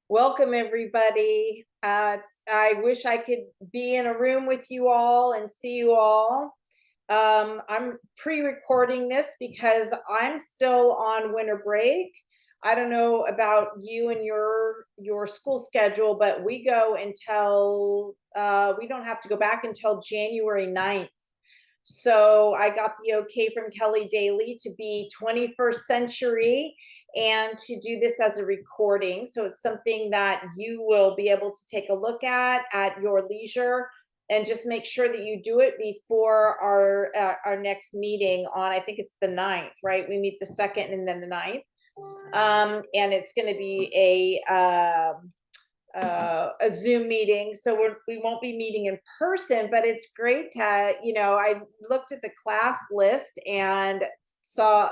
Welcome, everybody. I wish I could be in a room with you all and see you all. I'm pre-recording this because I'm still on winter break. I don't know about you and your school schedule, but we go until we don't have to go back until January 9th. So I got the okay from Kelly Daly to be 21st century and to do this as a recording. So it's something that you will be able to take a look at your leisure, and just make sure that you do it before our next meeting on, I think it's the 9th, right? We meet the 2nd and then the 9th. And it's going to be a Zoom meeting, so we won't be meeting in person, but it's great to, I looked at the class list and saw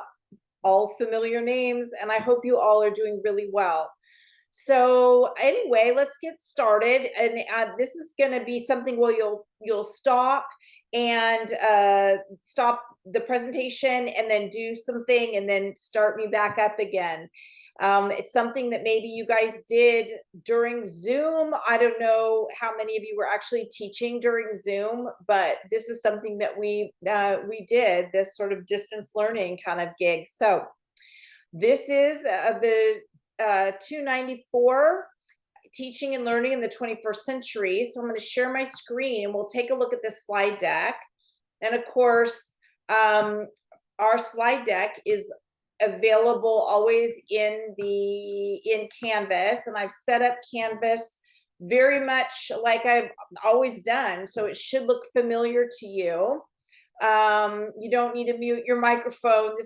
all familiar names, and I hope you all are doing really well. So anyway, let's get started. And this is going to be something where you'll stop and stop the presentation and then do something and then start me back up again. It's something that maybe you guys did during Zoom. I don't know how many of you were actually teaching during Zoom, but this is something that we did, this sort of distance learning kind of gig. So this is the 294, Teaching and Learning in the 21st Century. So I'm going to share my screen and we'll take a look at this slide deck. And of course, our slide deck is available always in Canvas, and I've set up Canvas very much like I've always done, so it should look familiar to you. You don't need to mute your microphone.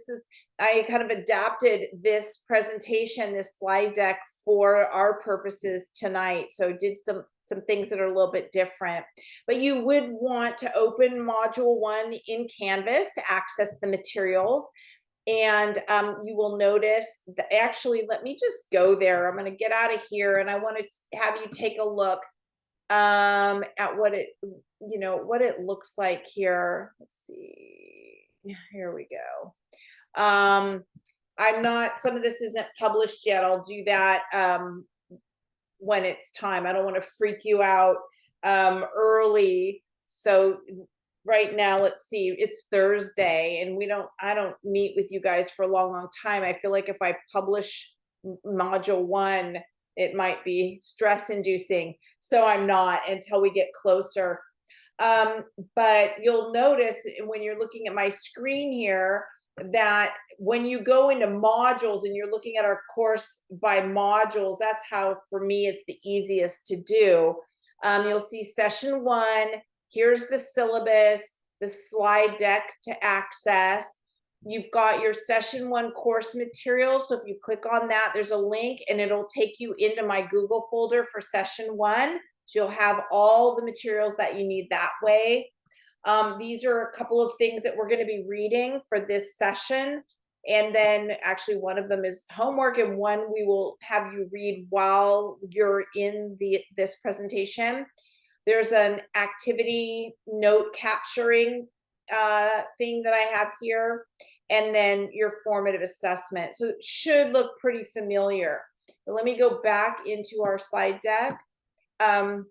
I kind of adapted this presentation, this slide deck, for our purposes tonight. So did some things that are a little bit different. But you would want to open Module 1 in Canvas to access the materials. And you will notice that, actually, let me just go there. I'm going to get out of here, and I want to have you take a look at what it looks like here. Let's see. Here we go. I'm not, some of this isn't published yet. I'll do that when it's time. I don't want to freak you out early. So right now, let's see, it's Thursday, and I don't meet with you guys for a long time. I feel like if I publish Module 1, it might be stress inducing. So I'm not until we get closer. But you'll notice when you're looking at my screen here that when you go into modules and you're looking at our course by modules, that's how, for me, it's the easiest to do. You'll see session 1. Here's the syllabus, the slide deck to access. You've got your session 1 course material. So if you click on that, there's a link and it'll take you into my Google folder for session 1. So you'll have all the materials that you need that way. These are a couple of things that we're going to be reading for this session. And then actually one of them is homework, and one we will have you read while you're in this presentation. There's an activity note capturing thing that I have here, and then your formative assessment. So it should look pretty familiar. But let me go back into our slide deck and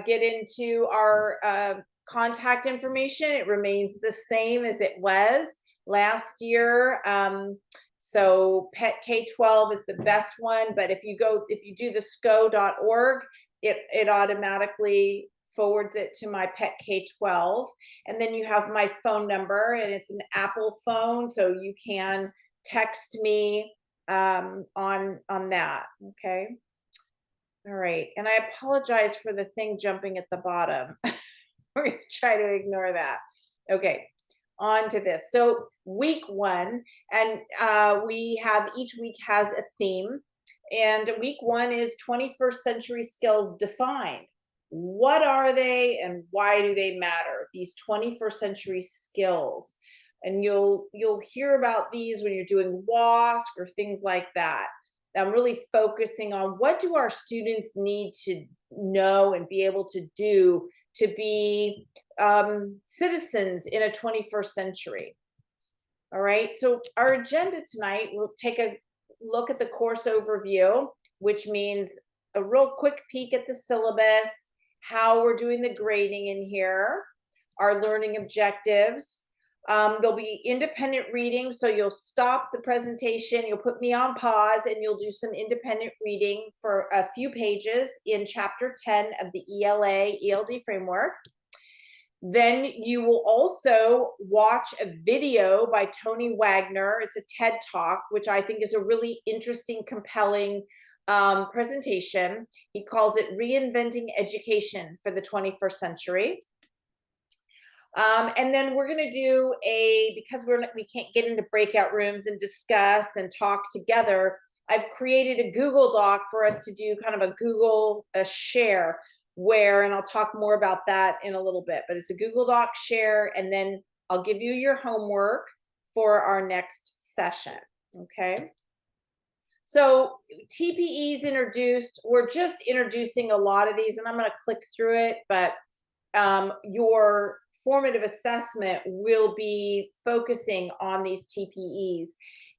get into our contact information. It remains the same as it was last year. So PET K-12 is the best one, but if you do the sco.org, it automatically forwards it to my PET K-12. And then you have my phone number, and it's an Apple phone, so you can text me on that. Okay. All right. And I apologize for the thing jumping at the bottom. We're going to try to ignore that. Okay. On to this. So week 1, and each week has a theme, and week 1 is 21st century skills defined. What are they and why do they matter? These 21st century skills. And you'll hear about these when you're doing WASC or things like that. I'm really focusing on what do our students need to know and be able to do to be citizens in a 21st century. All right, so our agenda tonight, we'll take a look at the course overview, which means a real quick peek at the syllabus, how we're doing the grading in here, our learning objectives. There'll be independent reading, so you'll stop the presentation, you'll put me on pause, and you'll do some independent reading for a few pages in chapter 10 of the ELD framework. Then you will also watch a video by Tony Wagner. It's a TED Talk, which I think is a really interesting, compelling presentation. He calls it Reinventing Education for the 21st Century. And then we're going to do because we can't get into breakout rooms and discuss and talk together, I've created a Google Doc for us to do kind of a Google share and I'll talk more about that in a little bit, but it's a Google Doc share, and then I'll give you your homework for our next session, okay? So TPEs introduced, we're just introducing a lot of these, and I'm gonna click through it, but your formative assessment will be focusing on these TPEs.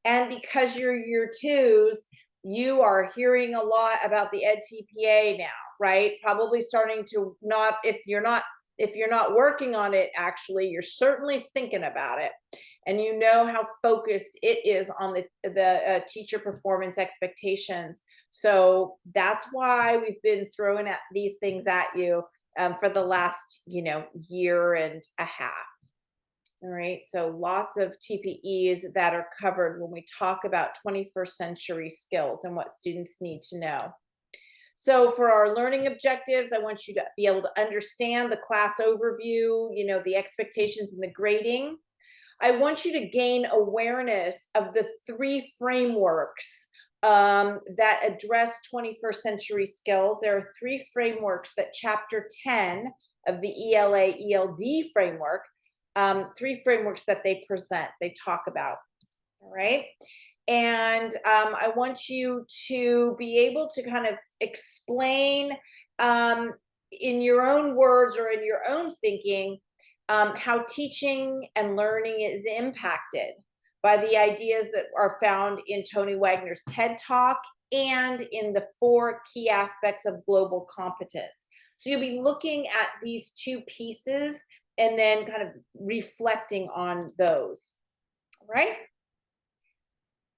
And because you're year twos, you are hearing a lot about the Ed TPA now, right? Probably starting to if you're not working on it, actually, you're certainly thinking about it. And you know how focused it is on the teacher performance expectations. So that's why we've been throwing at these things at you for the last, year and a half. All right, so lots of TPEs that are covered when we talk about 21st century skills and what students need to know. So for our learning objectives, I want you to be able to understand the class overview, the expectations and the grading. I want you to gain awareness of the 3 frameworks that address 21st century skills. There are 3 frameworks that chapter 10 of the ELD framework, 3 frameworks that they talk about, all right? And I want you to be able to kind of explain in your own words or in your own thinking how teaching and learning is impacted by the ideas that are found in Tony Wagner's TED Talk and in the 4 key aspects of global competence. So you'll be looking at these 2 pieces and then kind of reflecting on those, right?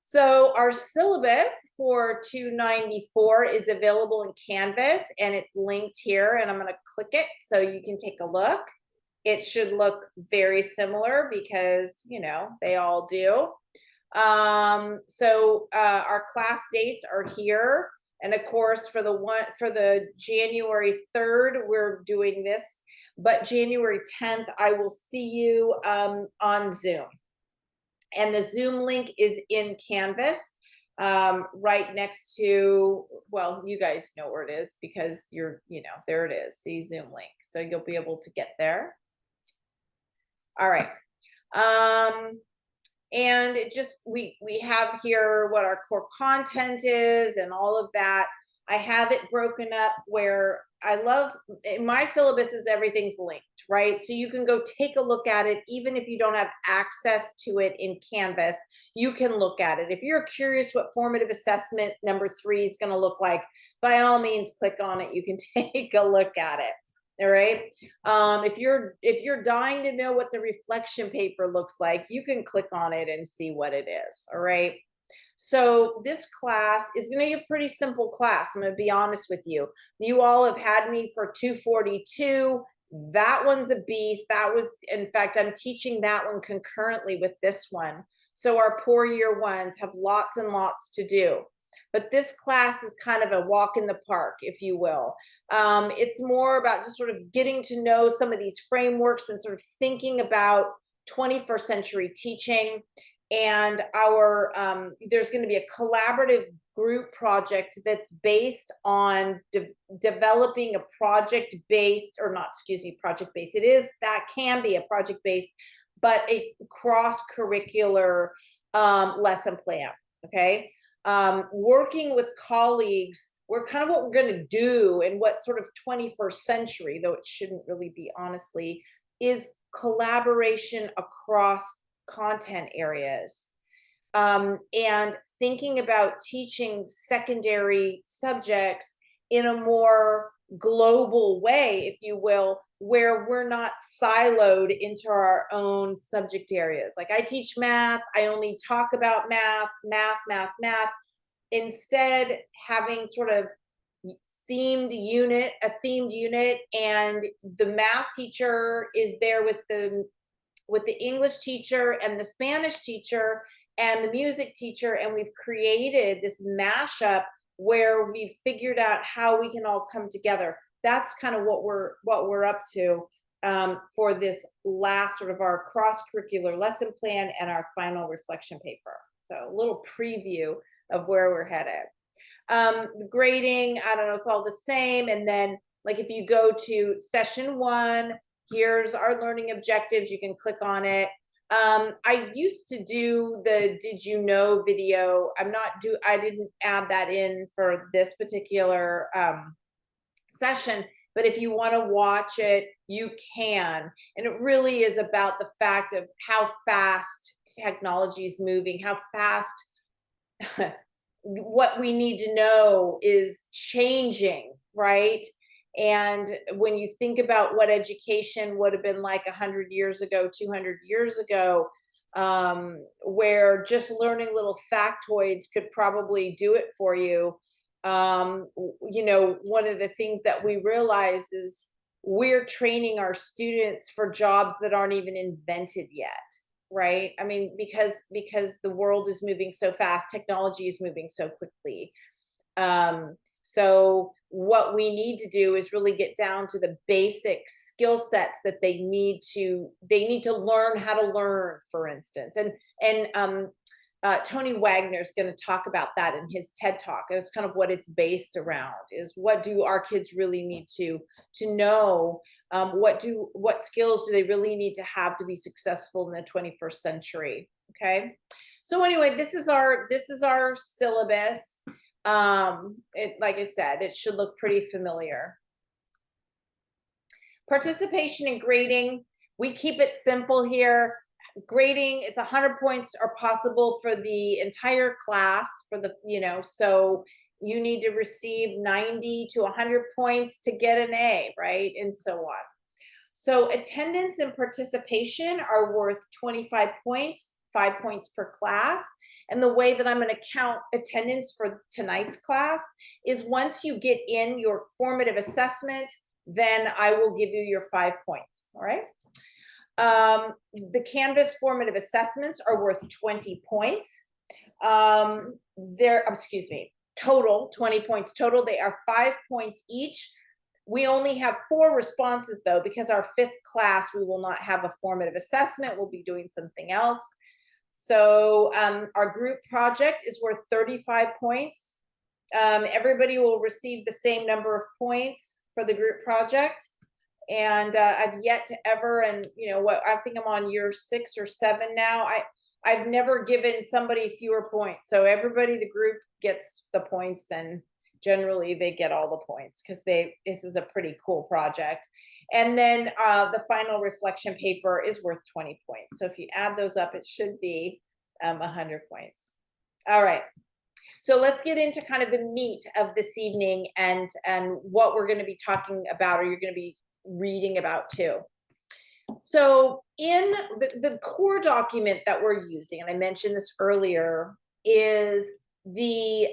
So our syllabus for 294 is available in Canvas, and it's linked here, and I'm going to click it so you can take a look. It should look very similar because, they all do. So our class dates are here. And of course, for the January 3rd, we're doing this, but January 10th, I will see you on Zoom. And the Zoom link is in Canvas, right next to, well, you guys know where it is because there it is, see Zoom link. So you'll be able to get there. All right. And it just, we have here what our core content is and all of that. I have it broken up where my syllabus is everything's linked, right? So you can go take a look at it, even if you don't have access to it in Canvas, you can look at it. If you're curious what formative assessment number 3 is going to look like, by all means, click on it. You can take a look at it. All right. If you're dying to know what the reflection paper looks like, you can click on it and see what it is. All right. So this class is going to be a pretty simple class. I'm going to be honest with you. You all have had me for 242. That one's a beast. In fact, I'm teaching that one concurrently with this one. So our poor year ones have lots and lots to do. But this class is kind of a walk in the park, if you will. It's more about just sort of getting to know some of these frameworks and sort of thinking about 21st century teaching. And there's going to be a collaborative group project that's based on developing a project-based, that can be a project-based, but a cross-curricular lesson plan, okay? Working with colleagues, what we're going to do and what sort of 21st century, though it shouldn't really be, honestly, is collaboration across content areas. and thinking about teaching secondary subjects in a more global way, if you will, where we're not siloed into our own subject areas. Like I teach math, I only talk about math, math, math, math. Instead, having sort of a themed unit, and the math teacher is there with the English teacher and the Spanish teacher and the music teacher, and we've created this mashup where we've figured out how we can all come together. That's kind of what we're up to for this last sort of our cross-curricular lesson plan and our final reflection paper. So a little preview of where we're headed. The grading, I don't know, it's all the same. And then like if you go to session 1, here's our learning objectives, you can click on it. I used to do the did you know video. I didn't add that in for this particular session, but if you want to watch it, you can. And it really is about the fact of how fast technology is moving, how fast what we need to know is changing, right? And when you think about what education would have been like 100 years ago, 200 years ago, where just learning little factoids could probably do it for you. One of the things that we realize is we're training our students for jobs that aren't even invented yet, right? I mean, because the world is moving so fast, technology is moving so quickly. So what we need to do is really get down to the basic skill sets that they need to learn how to learn, for instance. And Tony Wagner is going to talk about that in his TED Talk. That's kind of what it's based around, is what do our kids really need to know? What skills do they really need to have to be successful in the 21st century? Okay. So anyway, this is our syllabus. Like I said, it should look pretty familiar. Participation in grading, we keep it simple here. Grading, it's 100 points are possible for the entire class so you need to receive 90 to 100 points to get an A, right? And so on. So attendance and participation are worth 25 points, 5 points per class. And the way that I'm going to count attendance for tonight's class is once you get in your formative assessment, then I will give you your 5 points. All right. The Canvas formative assessments are worth 20 points. Total 20 points total. They are 5 points each. We only have 4 responses though, because our 5th class, we will not have a formative assessment. We'll be doing something else. So our group project is worth 35 points. Everybody will receive the same number of points for the group project. And I've yet to ever, and I think I'm on year 6 or 7 now. I've never given somebody fewer points. So everybody, the group gets the points, and generally they get all the points because this is a pretty cool project. And then the final reflection paper is worth 20 points. So if you add those up, it should be 100 points. All right. So let's get into kind of the meat of this evening and what we're going to be talking about, or you're going to be reading about too. So in the core document that we're using, and I mentioned this earlier, is the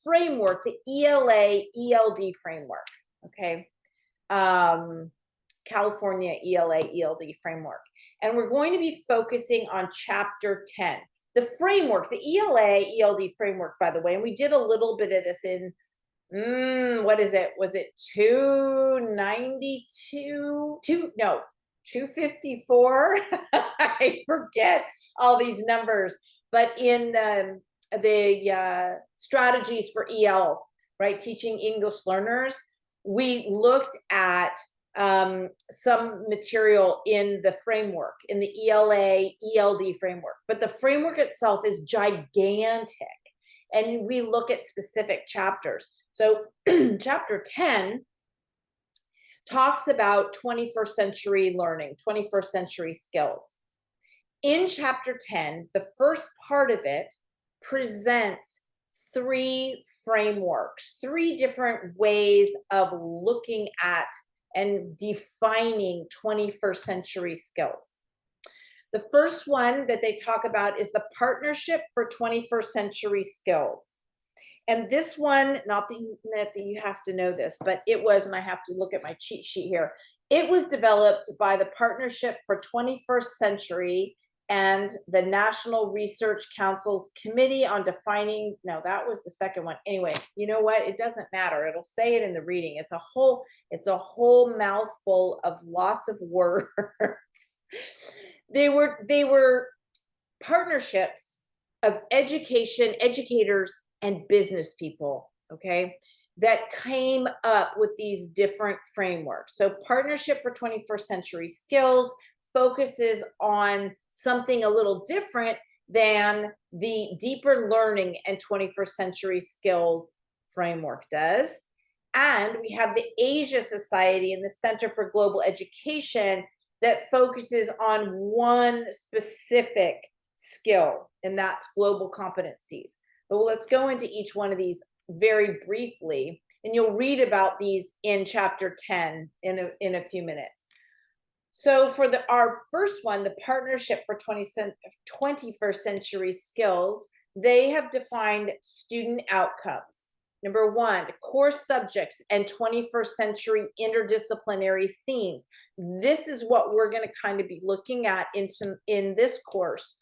framework, the ELA ELD framework. Okay. California ELA ELD framework. And we're going to be focusing on chapter 10. The framework, the ELA ELD framework, by the way, and we did a little bit of this in what is it? Was it 292? 254? I forget all these numbers. But in the strategies for EL, right, teaching English learners, we looked at some material in the framework, in the ELA ELD framework. But the framework itself is gigantic, and we look at specific chapters. So chapter 10 talks about 21st century learning, 21st century skills. In chapter 10, the first part of it presents 3 frameworks, 3 different ways of looking at and defining 21st century skills. The first one that they talk about is the Partnership for 21st Century Skills. And this one, not that you have to know this, but it was, and I have to look at my cheat sheet here. It was developed by the Partnership for 21st Century and the National Research Council's Committee on Defining, no, that was the second one. Anyway, you know what? It doesn't matter. It'll say it in the reading. It's a whole mouthful of lots of words. They were partnerships of educators, and business people, okay, that came up with these different frameworks. So Partnership for 21st Century Skills focuses on something a little different than the Deeper Learning and 21st Century Skills framework does. And we have the Asia Society and the Center for Global Education that focuses on one specific skill, and that's global competencies. But let's go into each one of these very briefly, and you'll read about these in chapter 10 in a few minutes. So for our first one, the Partnership for 21st Century Skills, they have defined student outcomes. Number 1, core subjects and 21st century interdisciplinary themes. This is what we're going to kind of be looking at in this course,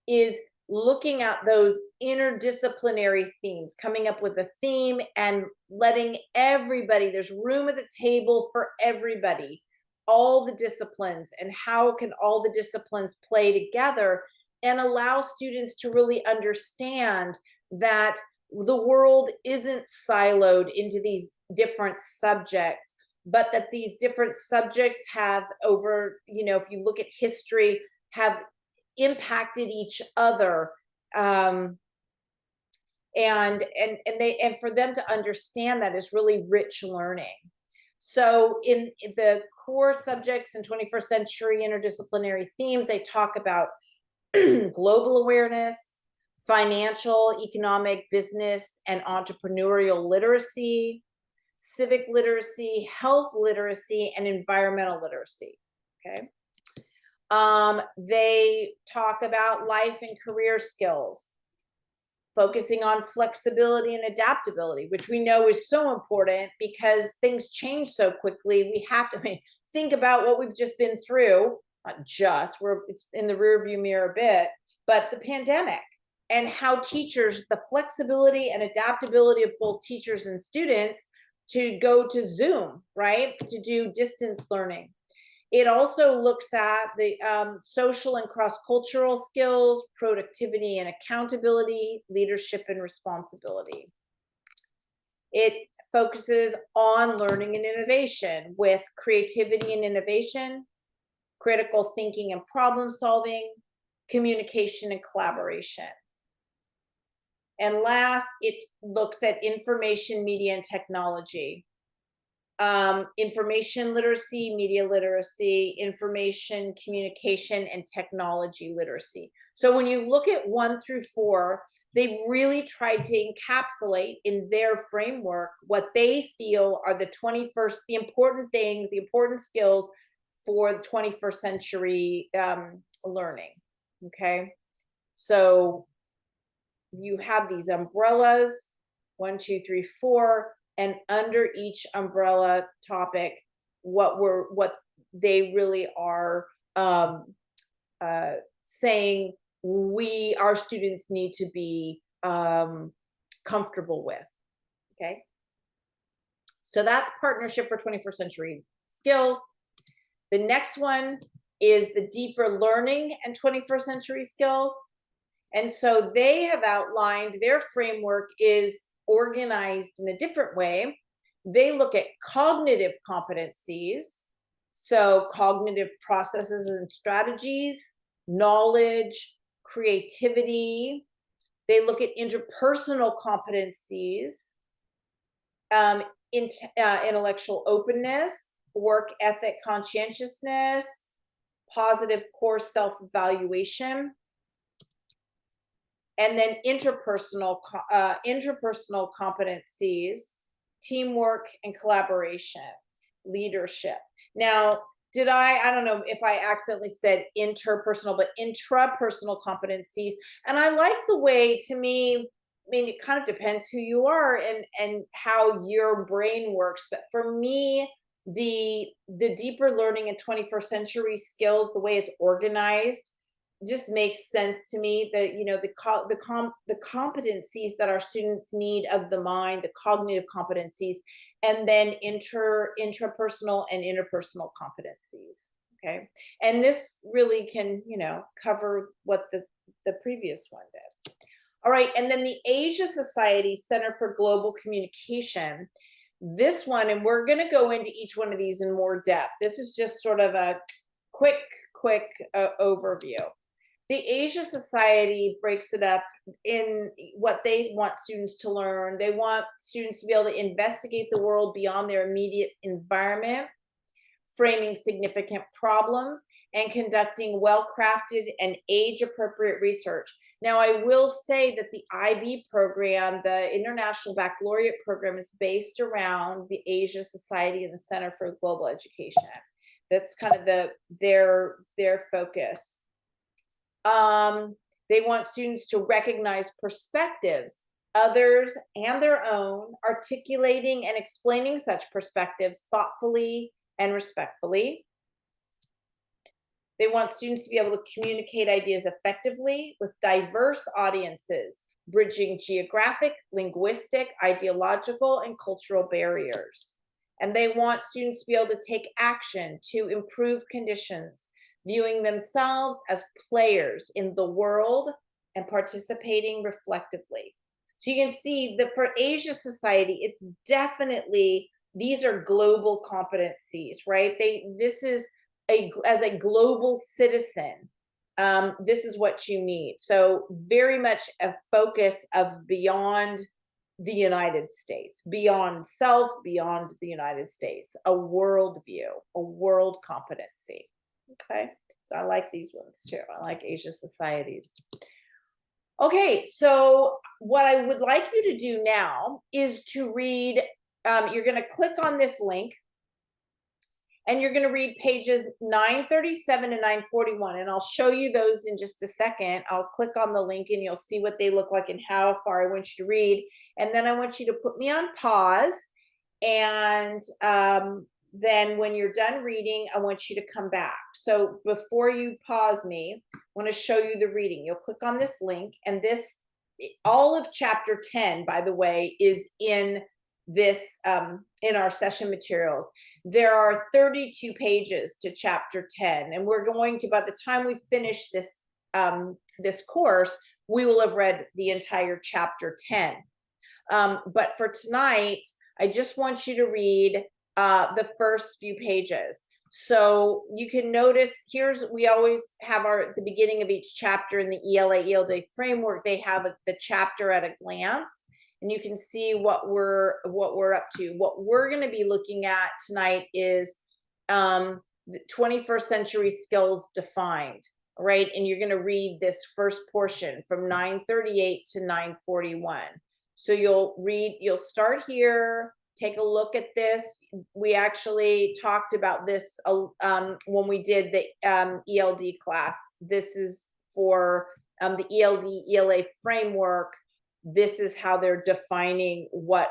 is looking at those interdisciplinary themes, coming up with a theme and letting everybody, there's room at the table for everybody, all the disciplines, and how can all the disciplines play together and allow students to really understand that the world isn't siloed into these different subjects, but that these different subjects have if you look at history, have impacted each other, and for them to understand that is really rich learning. So in the core subjects and 21st century interdisciplinary themes, they talk about global awareness, financial, economic, business, and entrepreneurial literacy, civic literacy, health literacy, and environmental literacy. Okay. They talk about life and career skills, focusing on flexibility and adaptability, which we know is so important because things change so quickly. We have to think about what we've just been through, it's in the rearview mirror a bit, but the pandemic and how teachers, the flexibility and adaptability of both teachers and students to go to Zoom, right, to do distance learning. It also looks at the social and cross-cultural skills, productivity and accountability, leadership and responsibility. It focuses on learning and innovation with creativity and innovation, critical thinking and problem solving, communication and collaboration. And last, it looks at information, media, and technology. Information literacy, media literacy, information, communication, and technology literacy. So when you look at 1 through 4, they've really tried to encapsulate in their framework what they feel are the important things, the important skills for the 21st century learning. Okay, so you have these umbrellas, 1, 2, 3, 4. And under each umbrella topic, what they really are saying our students need to be comfortable with. Okay, so that's Partnership for 21st Century Skills. The next one is the Deeper Learning and 21st Century Skills. And so they have outlined their framework is organized in a different way. They look at cognitive competencies, so cognitive processes and strategies, knowledge, creativity. They look at interpersonal competencies, intellectual openness, work ethic, conscientiousness, positive core self-evaluation, and then interpersonal competencies, teamwork and collaboration, leadership. Now, I don't know if I accidentally said interpersonal, but intrapersonal competencies. And I like the way, to me, I mean, it kind of depends who you are and how your brain works. But for me, the deeper learning in 21st century skills, the way it's organized, just makes sense to me. That, you know, the competencies that our students need of the mind, the cognitive competencies, and then intrapersonal and interpersonal competencies. Okay, and this really can, you know, cover what the previous one did. All right, and then the Asia Society Center for Global Communication. This one, and we're going to go into each one of these in more depth. This is just sort of a quick overview. The Asia Society breaks it up in what they want students to learn. They want students to be able to investigate the world beyond their immediate environment, framing significant problems, and conducting well-crafted and age-appropriate research. Now, I will say that the IB program, the International Baccalaureate program, is based around the Asia Society and the Center for Global Education. That's kind of their focus. They want students to recognize perspectives, others and their own, articulating and explaining such perspectives thoughtfully and respectfully. They want students to be able to communicate ideas effectively with diverse audiences, bridging geographic, linguistic, ideological, and cultural barriers. And they want students to be able to take action to improve conditions, viewing themselves as players in the world and participating reflectively. So you can see that for Asia Society, it's definitely, these are global competencies, right? This is as a global citizen, this is what you need. So very much a focus of beyond the United States, beyond self, beyond the United States, a world view, a world competency. Okay, so I like these ones too. I like Asia Societies. Okay, so what I would like you to do now is to read, you're going to click on this link, and you're going to read pages 937 and 941, and I'll show you those in just a second. I'll click on the link and you'll see what they look like and how far I want you to read. And then I want you to put me on pause, and then when you're done reading, I want you to come back. So before you pause me, I want to show you the reading. You'll click on this link, and this, all of chapter 10, by the way, is in this in our session materials. There are 32 pages to chapter 10, and we're going to, by the time we finish this this course, we will have read the entire chapter 10. But for tonight, I just want you to read the first few pages. So you can notice, we always have at the beginning of each chapter in the ELA framework, they have the chapter at a glance, and you can see what we're up to. What we're going to be looking at tonight is the 21st century skills defined, right? And you're going to read this first portion from 938 to 941. So you'll start here, take a look at this. We actually talked about this when we did the ELD class. This is for the ELD ELA framework. This is how they're defining what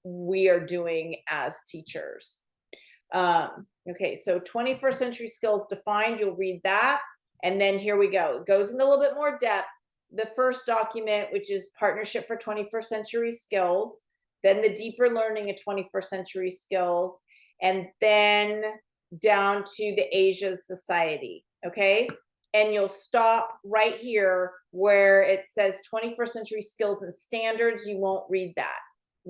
we are doing as teachers. Okay, so 21st century skills defined, you'll read that. And then here we go. It goes into a little bit more depth. The first document, which is Partnership for 21st Century Skills, then the Deeper Learning of 21st Century Skills, and then down to the Asia Society, okay? And you'll stop right here where it says 21st Century Skills and Standards. You won't read that,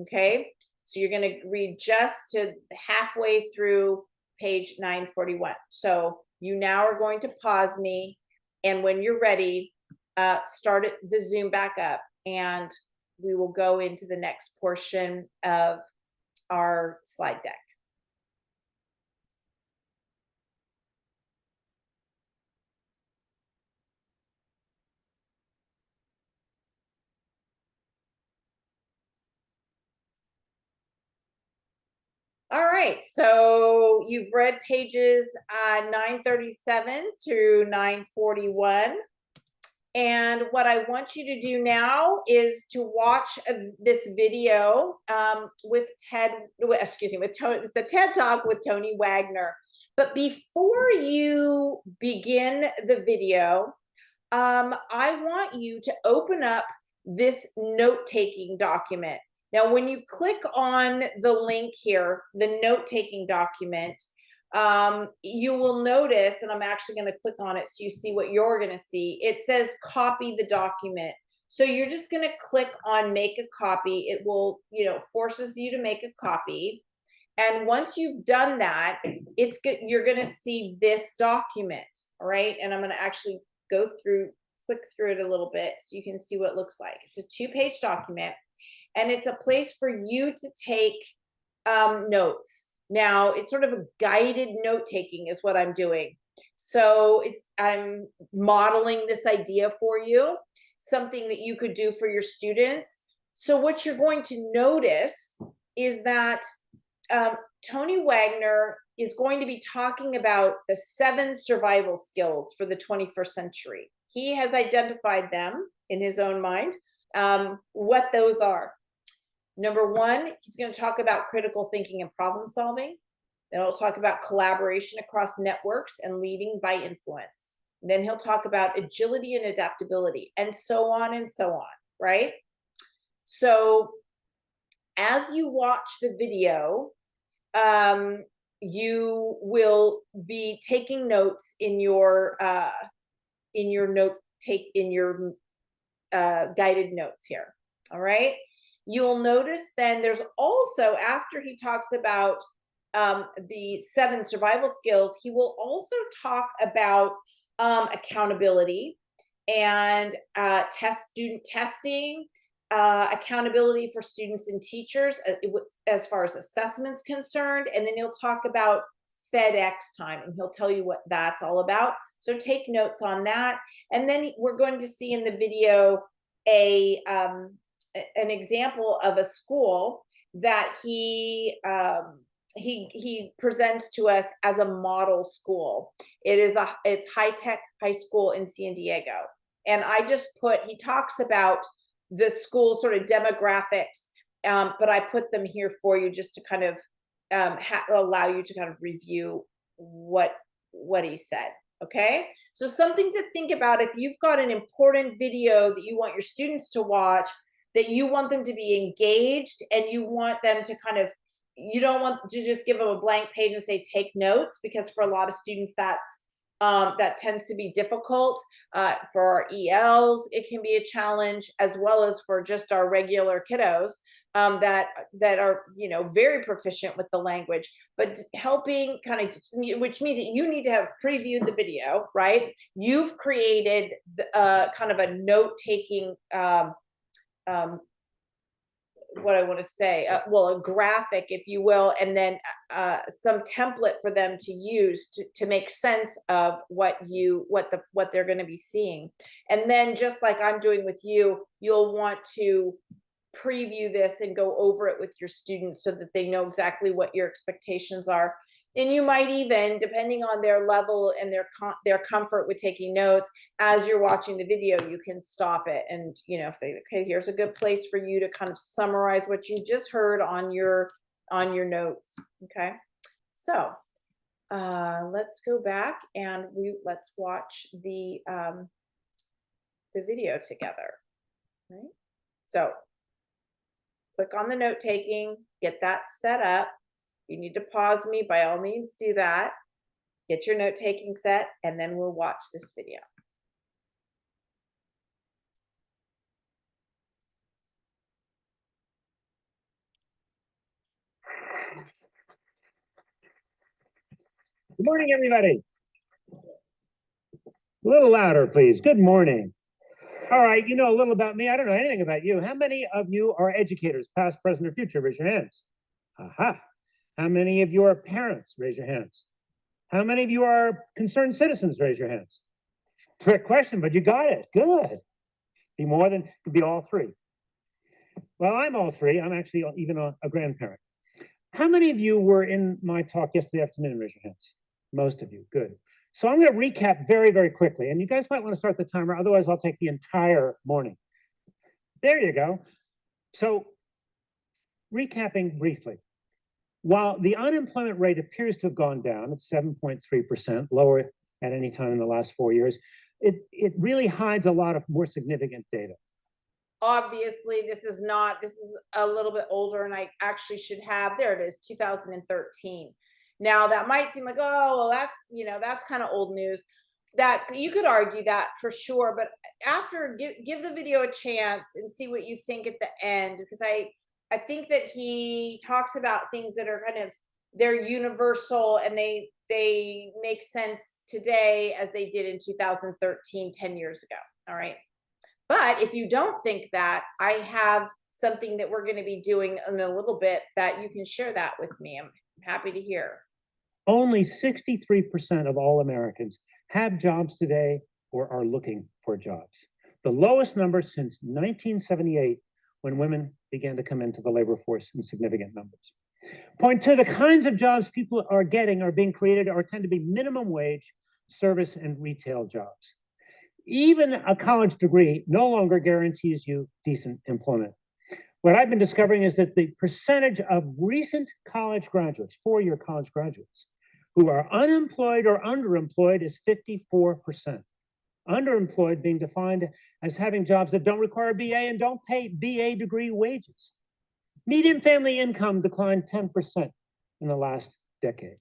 okay? So you're gonna read just to halfway through page 941. So you now are going to pause me, and when you're ready, start the Zoom back up, and we will go into the next portion of our slide deck. All right, so you've read pages 937 through 941. And what I want you to do now is to watch this video with Tony. It's a TED Talk with Tony Wagner. But before you begin the video, I want you to open up this note-taking document. Now, when you click on the link here, the note-taking document, you will notice, and I'm actually going to click on it so you see what you're going to see. It says copy the document. So you're just going to click on make a copy. It will, forces you to make a copy. And once you've done that, it's good. You're going to see this document, all right? And I'm going to actually click through it a little bit so you can see what it looks like. It's a 2-page document, and it's a place for you to take notes. Now, it's sort of a guided note-taking is what I'm doing. So I'm modeling this idea for you, something that you could do for your students. So what you're going to notice is that Tony Wagner is going to be talking about the 7 survival skills for the 21st century. He has identified them in his own mind, what those are. Number 1, he's going to talk about critical thinking and problem solving. Then he'll talk about collaboration across networks and leading by influence. And then he'll talk about agility and adaptability, and so on, right? So as you watch the video, you will be taking notes in your guided notes here. All right. You'll notice then there's also, after he talks about the 7 survival skills, he will also talk about accountability and student testing, accountability for students and teachers as far as assessments concerned. And then he'll talk about FedEx time, and he'll tell you what that's all about. So take notes on that. And then we're going to see in the video an example of a school that he presents to us as a model school. It's High Tech High School in San Diego. And he talks about the school sort of demographics, but I put them here for you just to kind of allow you to kind of review what he said. Okay, so something to think about if you've got an important video that you want your students to watch, that you want them to be engaged, and you want them to you don't want to just give them a blank page and say take notes, because for a lot of students that tends to be difficult. For our ELs, it can be a challenge, as well as for just our regular kiddos that are very proficient with the language. But helping which means that you need to have previewed the video, right? You've created kind of a note-taking what I want to say, a graphic, if you will, and then some template for them to use to make sense of what they're going to be seeing. And then, just like I'm doing with you, you'll want to preview this and go over it with your students so that they know exactly what your expectations are. And you might even, depending on their level and their comfort with taking notes, as you're watching the video, you can stop it and say, okay, here's a good place for you to kind of summarize what you just heard on your notes. Okay, so let's go back and let's watch the video together. Right. So click on the note taking, get that set up. You need to pause me, by all means do that. Get your note-taking set, and then we'll watch this video. Good morning, everybody. A little louder, please. Good morning. All right, you know a little about me. I don't know anything about you. How many of you are educators, past, present, or future? Raise your hands. Aha. How many of you are parents? Raise your hands. How many of you are concerned citizens? Raise your hands. Trick question, but you got it. Good. Could be all 3. Well, I'm all 3. I'm actually even a grandparent. How many of you were in my talk yesterday afternoon? Raise your hands. Most of you, good. So I'm going to recap very, very quickly, and you guys might want to start the timer, otherwise I'll take the entire morning. There you go. So recapping briefly, while the unemployment rate appears to have gone down, it's 7.3%, lower at any time in the last 4 years, it really hides a lot of more significant data. Obviously, this is a little bit older, and I actually should have, there it is, 2013. Now that might seem like, oh, well, that's kind of old news. That you could argue that for sure, but after give the video a chance and see what you think at the end, because I think that he talks about things that are kind of, they're universal, and they make sense today as they did in 2013, 10 years ago. All right. But if you don't think that, I have something that we're going to be doing in a little bit that you can share that with me. I'm happy to hear. Only 63% of all Americans have jobs today or are looking for jobs. The lowest number since 1978, when women began to come into the labor force in significant numbers. Point two, the kinds of jobs people are getting are being created or tend to be minimum wage, service, and retail jobs. Even a college degree no longer guarantees you decent employment. What I've been discovering is that the percentage of recent college graduates, four-year college graduates, who are unemployed or underemployed is 54%. Underemployed being defined as having jobs that don't require a BA and don't pay BA degree wages. Median family income declined 10% in the last decade.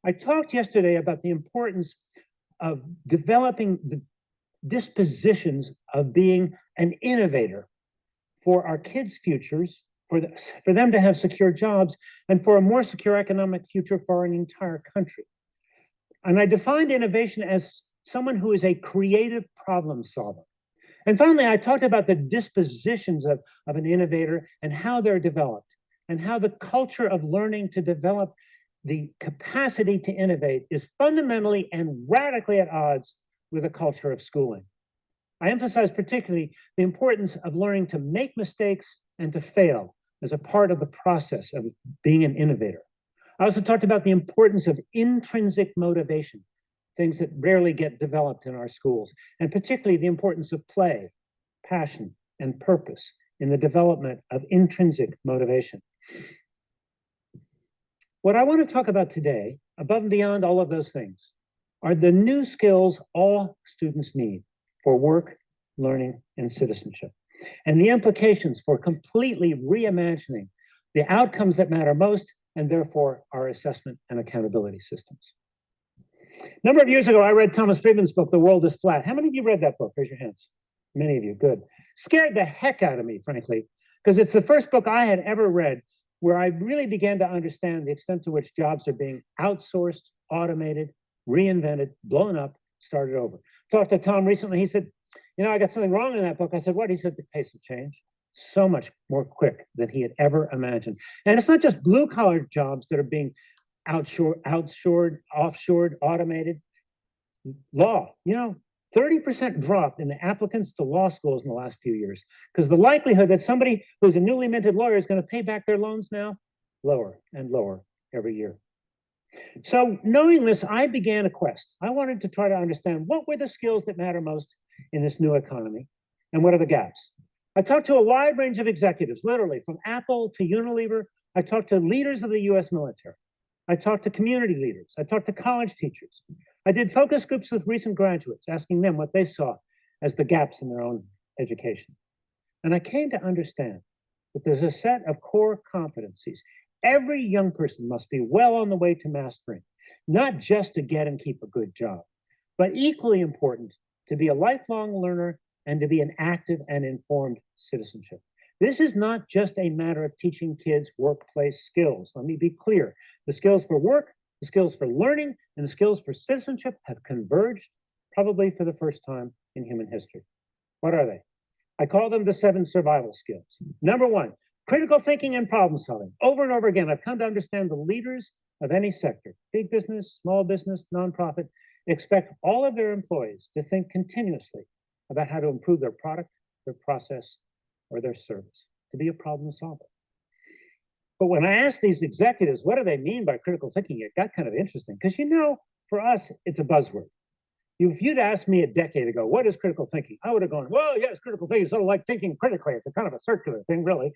I talked yesterday about the importance of developing the dispositions of being an innovator for our kids' futures, for them to have secure jobs, and for a more secure economic future for an entire country. And I defined innovation as someone who is a creative problem solver. And finally, I talked about the dispositions of an innovator and how they're developed, and how the culture of learning to develop the capacity to innovate is fundamentally and radically at odds with a culture of schooling. I emphasize particularly the importance of learning to make mistakes and to fail as a part of the process of being an innovator. I also talked about the importance of intrinsic motivation, things that rarely get developed in our schools, and particularly the importance of play, passion, and purpose in the development of intrinsic motivation. What I want to talk about today, above and beyond all of those things, are the new skills all students need for work, learning, and citizenship, and the implications for completely reimagining the outcomes that matter most, and therefore our assessment and accountability systems. A number of years ago, I read Thomas Friedman's book, The World is Flat. How many of you read that book? Raise your hands. Many of you, good. Scared the heck out of me, frankly, because it's the first book I had ever read where I really began to understand the extent to which jobs are being outsourced, automated, reinvented, blown up, started over. Talked to Tom recently. He said, you know, I got something wrong in that book. I said, what? He said, the pace of change. So much more quick than he had ever imagined. And it's not just blue collar jobs that are being outshored, offshored, automated. Law, you know, 30% drop in the applicants to law schools in the last few years, because the likelihood that somebody who's a newly minted lawyer is going to pay back their loans now, lower and lower every year. So knowing this, I began a quest. I wanted to try to understand what were the skills that matter most in this new economy, and what are the gaps. I talked to a wide range of executives, literally from Apple to Unilever. I talked to leaders of the US military. I talked to community leaders. I talked to college teachers. I did focus groups with recent graduates, asking them what they saw as the gaps in their own education. And I came to understand that there's a set of core competencies every young person must be well on the way to mastering, not just to get and keep a good job, but equally important, to be a lifelong learner and to be an active and informed citizenship. This is not just a matter of teaching kids workplace skills. Let me be clear. The skills for work, the skills for learning, and the skills for citizenship have converged, probably for the first time in human history. What are they? I call them the 7 survival skills. Number 1, critical thinking and problem solving. Over and over again, I've come to understand the leaders of any sector, big business, small business, nonprofit, expect all of their employees to think continuously about how to improve their product, their process, or their service, to be a problem solver. But when I asked these executives, what do they mean by critical thinking? It got kind of interesting because, for us, it's a buzzword. If you'd asked me a decade ago, what is critical thinking? I would have gone, well, yes, critical thinking is sort of like thinking critically. It's a kind of a circular thing, really.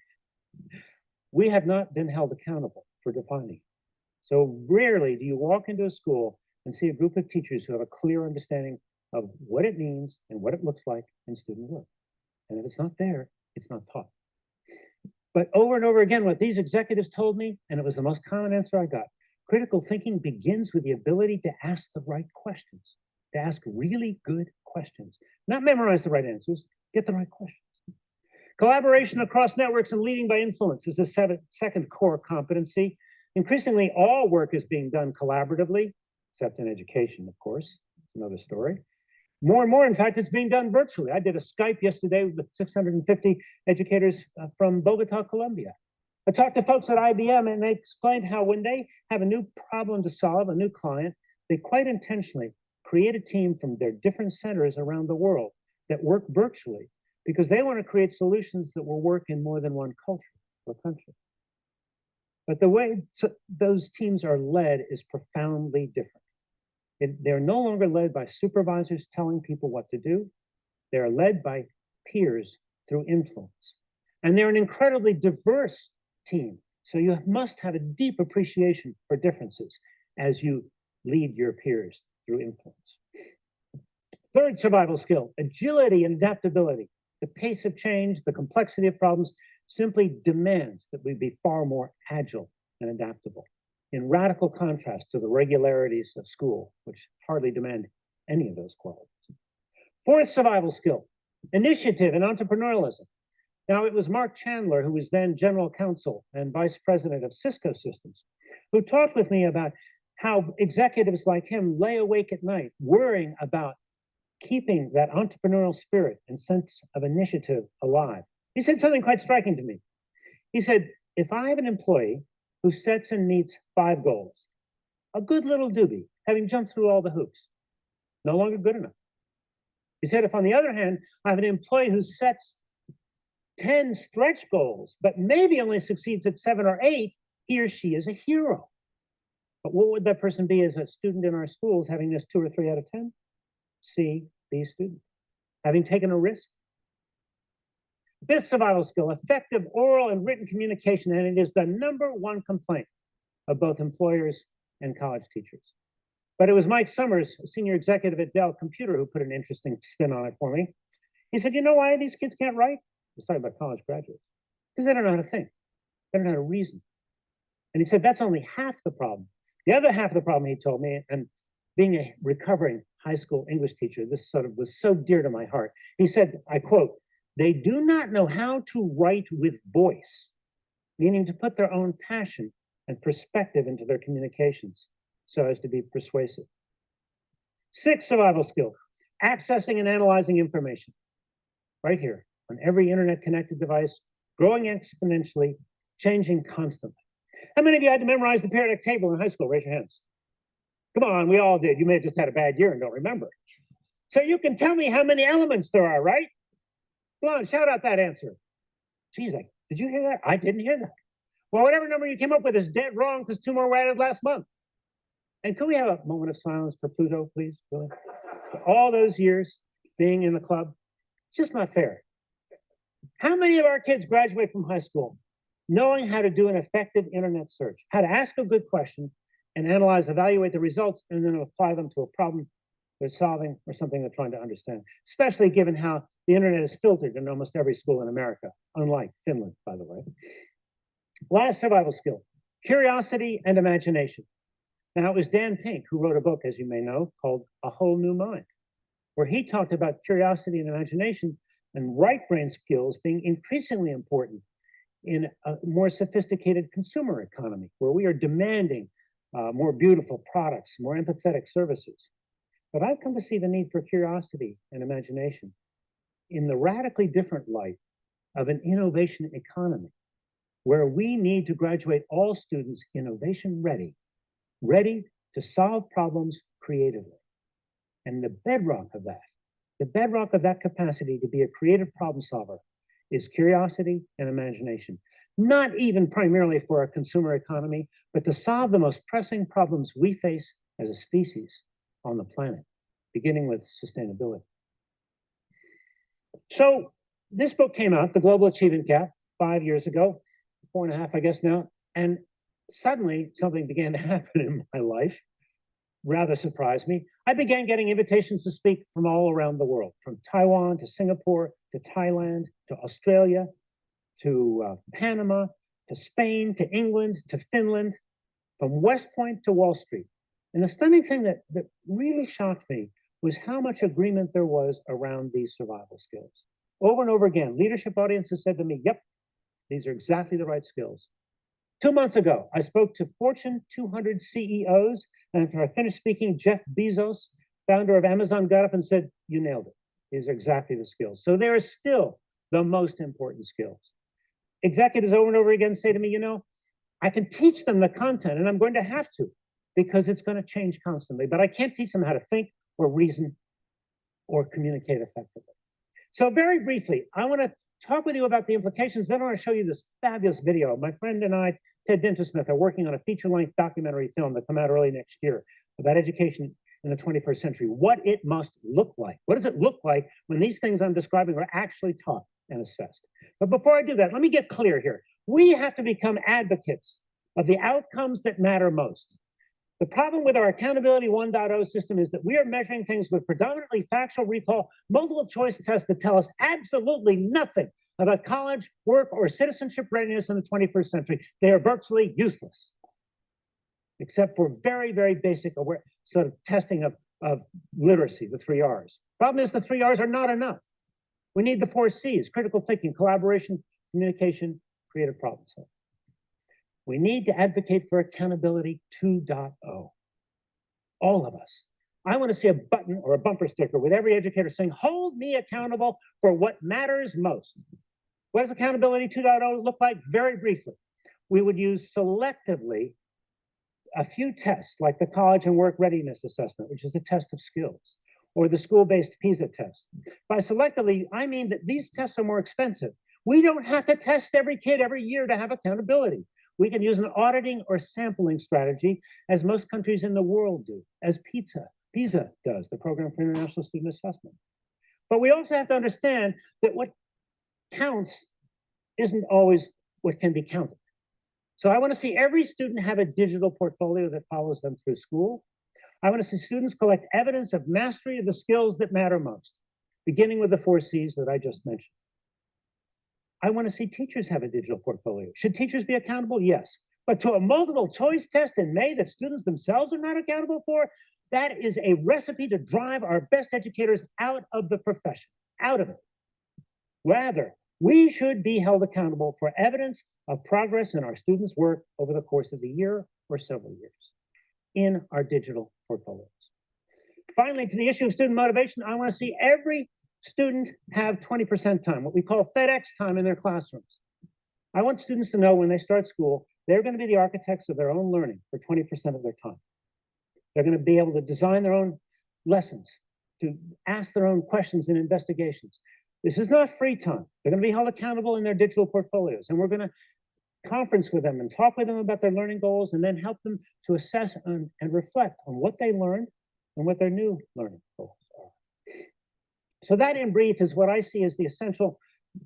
We have not been held accountable for defining it. So rarely do you walk into a school and see a group of teachers who have a clear understanding of what it means and what it looks like in student work. And if it's not there, it's not taught. But over and over again, what these executives told me, and it was the most common answer I got, critical thinking begins with the ability to ask the right questions, to ask really good questions, not memorize the right answers, get the right questions. Collaboration across networks and leading by influence is the second core competency. Increasingly, all work is being done collaboratively, except in education, of course. It's another story. More and more, in fact, it's being done virtually. I did a Skype yesterday with 650 educators from Bogota, Colombia. I talked to folks at IBM, and they explained how when they have a new problem to solve, a new client, they quite intentionally create a team from their different centers around the world that work virtually because they want to create solutions that will work in more than one culture or country. But the way those teams are led is profoundly different. They're no longer led by supervisors telling people what to do. They're led by peers through influence. And they're an incredibly diverse team. So you must have a deep appreciation for differences as you lead your peers through influence. Third survival skill, agility and adaptability. The pace of change, the complexity of problems simply demands that we be far more agile and adaptable, in radical contrast to the regularities of school, which hardly demand any of those qualities. Fourth survival skill, initiative and entrepreneurialism. Now, it was Mark Chandler, who was then general counsel and vice president of Cisco Systems, who talked with me about how executives like him lay awake at night worrying about keeping that entrepreneurial spirit and sense of initiative alive. He said something quite striking to me. He said, if I have an employee who sets and meets 5 goals, a good little doobie, having jumped through all the hoops, no longer good enough. He said, if on the other hand, I have an employee who sets 10 stretch goals, but maybe only succeeds at 7 or 8, he or she is a hero. But what would that person be as a student in our schools having this 2 or 3 out of 10? C, B student, having taken a risk. Fifth survival skill, effective oral and written communication, and it is the #1 complaint of both employers and college teachers. But it was Mike Summers, a senior executive at Dell Computer, who put an interesting spin on it for me. He said, you know why these kids can't write? He was talking about college graduates. Because they don't know how to think. They don't know how to reason. And he said, that's only half the problem. The other half of the problem, he told me, and being a recovering high school English teacher, this sort of was so dear to my heart. He said, I quote, they do not know how to write with voice, meaning to put their own passion and perspective into their communications so as to be persuasive. Sixth survival skill, accessing and analyzing information. Right here, on every internet connected device, growing exponentially, changing constantly. How many of you had to memorize the periodic table in high school? Raise your hands. Come on, we all did. You may have just had a bad year and don't remember. So you can tell me how many elements there are, right? Come on, shout out that answer. Geez, did you hear that? I didn't hear that. Well, whatever number you came up with is dead wrong because 2 more were added last month. And can we have a moment of silence for Pluto, please? Really? For all those years being in the club, it's just not fair. How many of our kids graduate from high school knowing how to do an effective internet search, how to ask a good question and analyze, evaluate the results, and then apply them to a problem they're solving or something they're trying to understand, especially given how the internet is filtered in almost every school in America, unlike Finland, by the way. Last survival skill, curiosity and imagination. Now, it was Dan Pink who wrote a book, as you may know, called A Whole New Mind, where he talked about curiosity and imagination and right brain skills being increasingly important in a more sophisticated consumer economy, where we are demanding more beautiful products, more empathetic services. But I've come to see the need for curiosity and imagination in the radically different light of an innovation economy, where we need to graduate all students innovation ready, ready to solve problems creatively. And the bedrock of that capacity to be a creative problem solver is curiosity and imagination. not even primarily for our consumer economy, but to solve the most pressing problems we face as a species on the planet, beginning with sustainability. So this book came out, The Global Achievement Gap, 5 years ago, 4.5, I guess now, and suddenly something began to happen in my life, rather surprised me. I began getting invitations to speak from all around the world, from Taiwan to Singapore, to Thailand, to Australia, to Panama, to Spain, to England, to Finland, from West Point to Wall Street. And the stunning thing that really shocked me was how much agreement there was around these survival skills. Over and over again, leadership audiences said to me, yep, these are exactly the right skills. 2 months ago, I spoke to Fortune 200 CEOs, and after I finished speaking, Jeff Bezos, founder of Amazon, got up and said, you nailed it. These are exactly the skills. So they are still the most important skills. Executives over and over again say to me, you know, I can teach them the content, and I'm going to have to, because it's going to change constantly, but I can't teach them how to think or reason or communicate effectively. So very briefly, I want to talk with you about the implications. Then I want to show you this fabulous video. My friend and I, Ted Dintersmith, are working on a feature-length documentary film that come out early next year about education in the 21st century, what it must look like. What does it look like when these things I'm describing are actually taught and assessed? But before I do that, let me get clear here. We have to become advocates of the outcomes that matter most. The problem with our Accountability 1.0 system is that we are measuring things with predominantly factual recall, multiple choice tests that tell us absolutely nothing about college, work, or citizenship readiness in the 21st century. They are virtually useless, except for very, very basic sort of testing of literacy, the 3 R's. Problem is the 3 R's are not enough. We need the 4 C's: critical thinking, collaboration, communication, creative problem solving. We need to advocate for Accountability 2.0. All of us. I want to see a button or a bumper sticker with every educator saying, hold me accountable for what matters most. What does Accountability 2.0 look like? Very briefly, we would use selectively a few tests like the College and Work Readiness Assessment, which is a test of skills, or the school-based PISA test. By selectively, I mean that these tests are more expensive. We don't have to test every kid every year to have accountability. We can use an auditing or sampling strategy, as most countries in the world do, as PISA does, the Program for International Student Assessment. But we also have to understand that what counts isn't always what can be counted. So I want to see every student have a digital portfolio that follows them through school. I want to see students collect evidence of mastery of the skills that matter most, beginning with the 4 C's that I just mentioned. I want to see teachers have a digital portfolio. Should teachers be accountable? Yes. But to a multiple choice test in May that students themselves are not accountable for, that is a recipe to drive our best educators out of the profession, out of it. Rather, we should be held accountable for evidence of progress in our students' work over the course of the year or several years in our digital portfolios. Finally, to the issue of student motivation, I want to see every student have 20% time, what we call FedEx time in their classrooms. I want students to know when they start school, they're going to be the architects of their own learning for 20% of their time. They're going to be able to design their own lessons, to ask their own questions and investigations. This is not free time. They're going to be held accountable in their digital portfolios, and we're going to conference with them and talk with them about their learning goals, and then help them to assess and reflect on what they learned and what their new learning goals are. So that, in brief, is what I see as the essential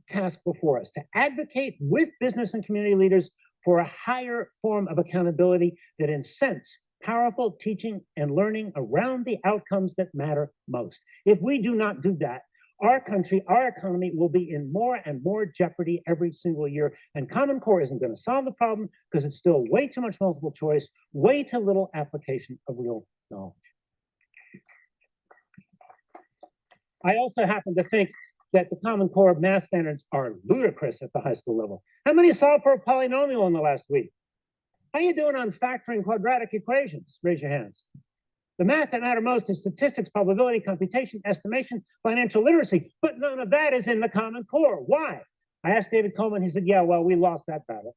task before us: to advocate with business and community leaders for a higher form of accountability that incents powerful teaching and learning around the outcomes that matter most. If we do not do that, our country, our economy will be in more and more jeopardy every single year. And Common Core isn't going to solve the problem because it's still way too much multiple choice, way too little application of real knowledge. I also happen to think that the Common Core math standards are ludicrous at the high school level. How many solved for a polynomial in the last week? How are you doing on factoring quadratic equations? Raise your hands. The math that matter most is statistics, probability, computation, estimation, financial literacy, but none of that is in the Common Core. Why? I asked David Coleman, he said, yeah, well, we lost that battle.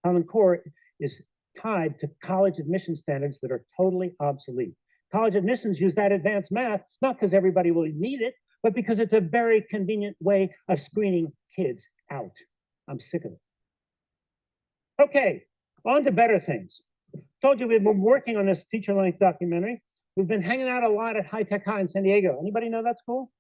Common Core is tied to college admission standards that are totally obsolete. College admissions use that advanced math, not because everybody will need it, but because it's a very convenient way of screening kids out. I'm sick of it. Okay, on to better things. Told you we've been working on this feature-length documentary. We've been hanging out a lot at High Tech High in San Diego. Anybody know that school?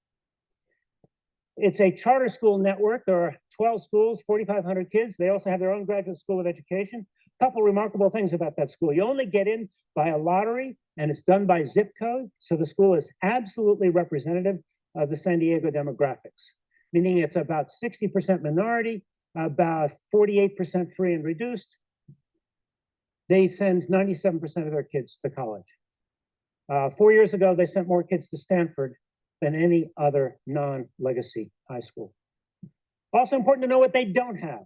It's a charter school network. There are 12 schools, 4,500 kids. They also have their own graduate school of education. A couple remarkable things about that school. You only get in by a lottery, and it's done by zip code. So the school is absolutely representative of the San Diego demographics, meaning it's about 60% minority, about 48% free and reduced. They send 97% of their kids to college. 4 years ago, they sent more kids to Stanford than any other non-legacy high school. Also important to know what they don't have.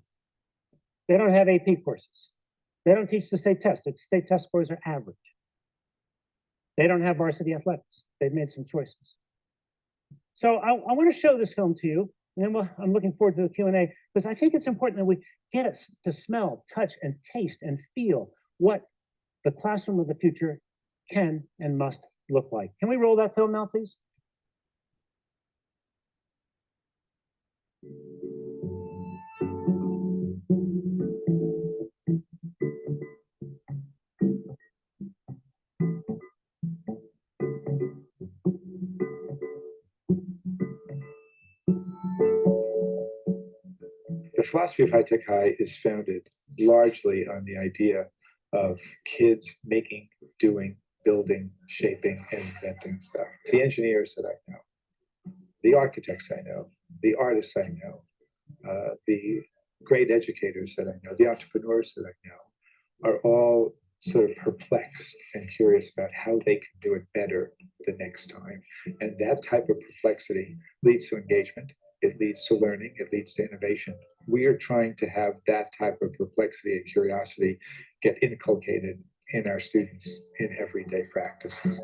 They don't have AP courses. They don't teach the state test. Its state test scores are average. They don't have varsity athletics. They've made some choices. So I want to show this film to you, and then I'm looking forward to the Q&A, because I think it's important that we get us to smell, touch, and taste and feel what the classroom of the future can and must look like. Can we roll that film now, please? The philosophy of High Tech High is founded largely on the idea of kids making, doing, building, shaping, and inventing stuff. The engineers that I know, the architects I know, the artists I know, the great educators that I know, the entrepreneurs that I know, are all sort of perplexed and curious about how they can do it better the next time. And that type of perplexity leads to engagement. It leads to learning. It leads to innovation. We are trying to have that type of perplexity and curiosity get inculcated in our students in everyday practices.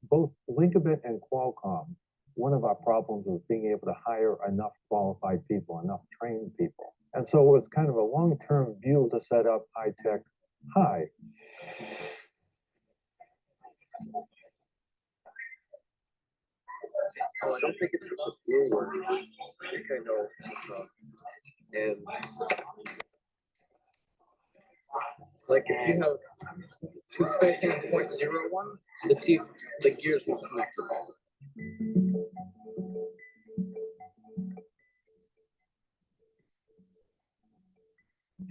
Both Linkabit and Qualcomm, one of our problems was being able to hire enough qualified people, enough trained people. And so it was kind of a long-term view to set up High Tech High. Oh, I don't think it's the floor work. I think I know. And like if you have two spacing of 0.01, the gears will connect to that.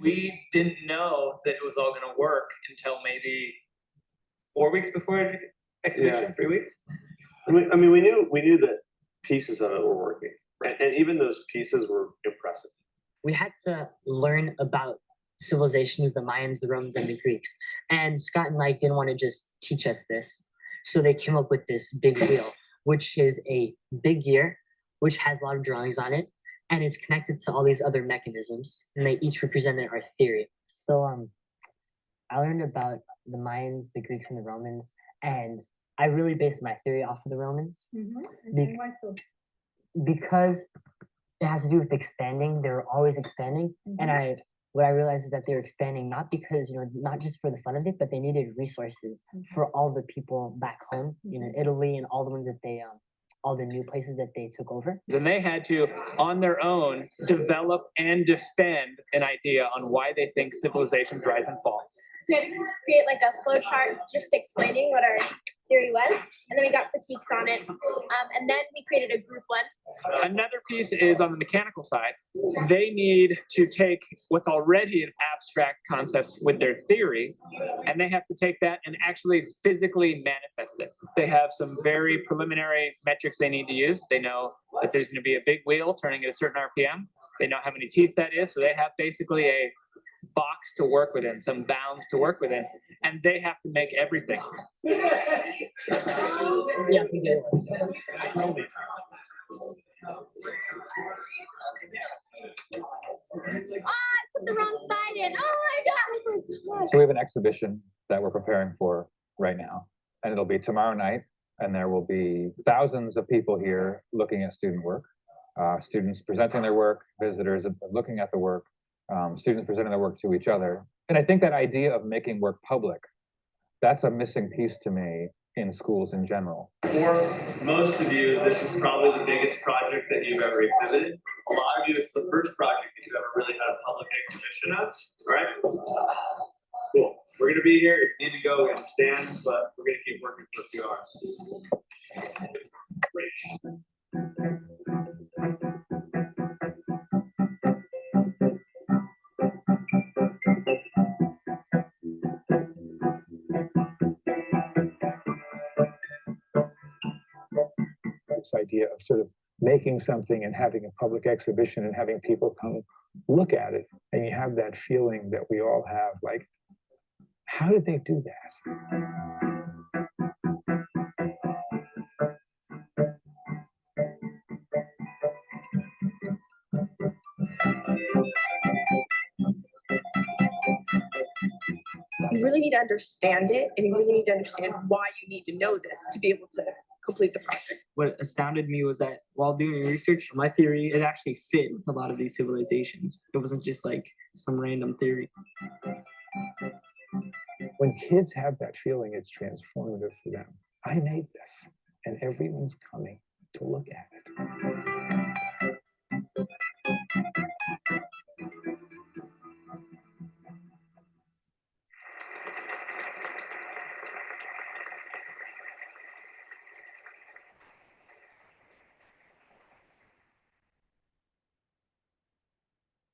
We didn't know that it was all going to work until maybe 4 weeks before exhibition, Yeah. 3 weeks. I mean, we knew that pieces of it were working, and even those pieces were impressive. We had to learn about civilizations, the Mayans, the Romans, and the Greeks. And Scott and Mike didn't want to just teach us this. So they came up with this big wheel, which is a big gear, which has a lot of drawings on it, and it's connected to all these other mechanisms, and they each represented our theory. So I learned about the Mayans, the Greeks, and the Romans, and I really based my theory off of the Romans. And why so? Because it has to do with expanding. They were always expanding, and what I realized is that they were expanding not because, not just for the fun of it, but they needed resources for all the people back home, Italy and all the ones that they all the new places that they took over. Then they had to, on their own, develop and defend an idea on why they think civilizations rise and fall. So we had to create like a flow chart just explaining what our theory was, and then we got critiques on it, and then we created a group one. Another piece is on the mechanical side. They need to take what's already an abstract concept with their theory, and they have to take that and actually physically manifest it. They have some very preliminary metrics they need to use. They know that there's going to be a big wheel turning at a certain RPM. They know how many teeth that is, so they have basically a box to work within, some bounds to work within, and they have to make everything. Yeah, we did. I put the wrong side in. Oh my god! So we have an exhibition that we're preparing for right now, and it'll be tomorrow night, and there will be thousands of people here looking at student work, students presenting their work, visitors looking at the work, students presenting their work to each other. And I think that idea of making work public, that's a missing piece to me in schools in general. For most of you, this is probably the biggest project that you've ever exhibited. A lot of you, it's the first project that you've ever really had a public exhibition of, all right? Cool. We're gonna be here. If you need to go, we understand, but we're gonna keep working for a few hours. Great. This idea of sort of making something and having a public exhibition and having people come look at it. And you have that feeling that we all have, like, how did they do that? You really need to understand it, and you really need to understand why you need to know this to be able to complete the project. What astounded me was that while doing research, my theory, it actually fit with a lot of these civilizations. It wasn't just like some random theory. When kids have that feeling, it's transformative for them. I made this, and everyone's coming to look at it.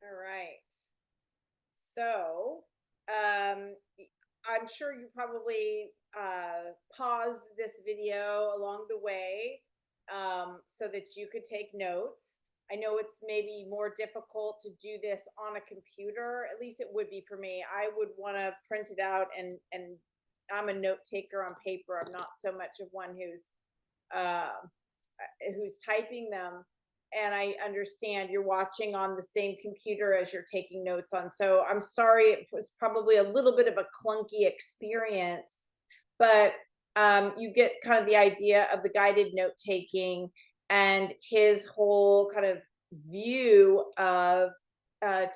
All right. So, I'm sure you probably paused this video along the way so that you could take notes. I know it's maybe more difficult to do this on a computer. At least it would be for me. I would want to print it out, and I'm a note taker on paper. I'm not so much of one who's typing them. And I understand you're watching on the same computer as you're taking notes on. So I'm sorry, it was probably a little bit of a clunky experience, but you get kind of the idea of the guided note taking and his whole kind of view of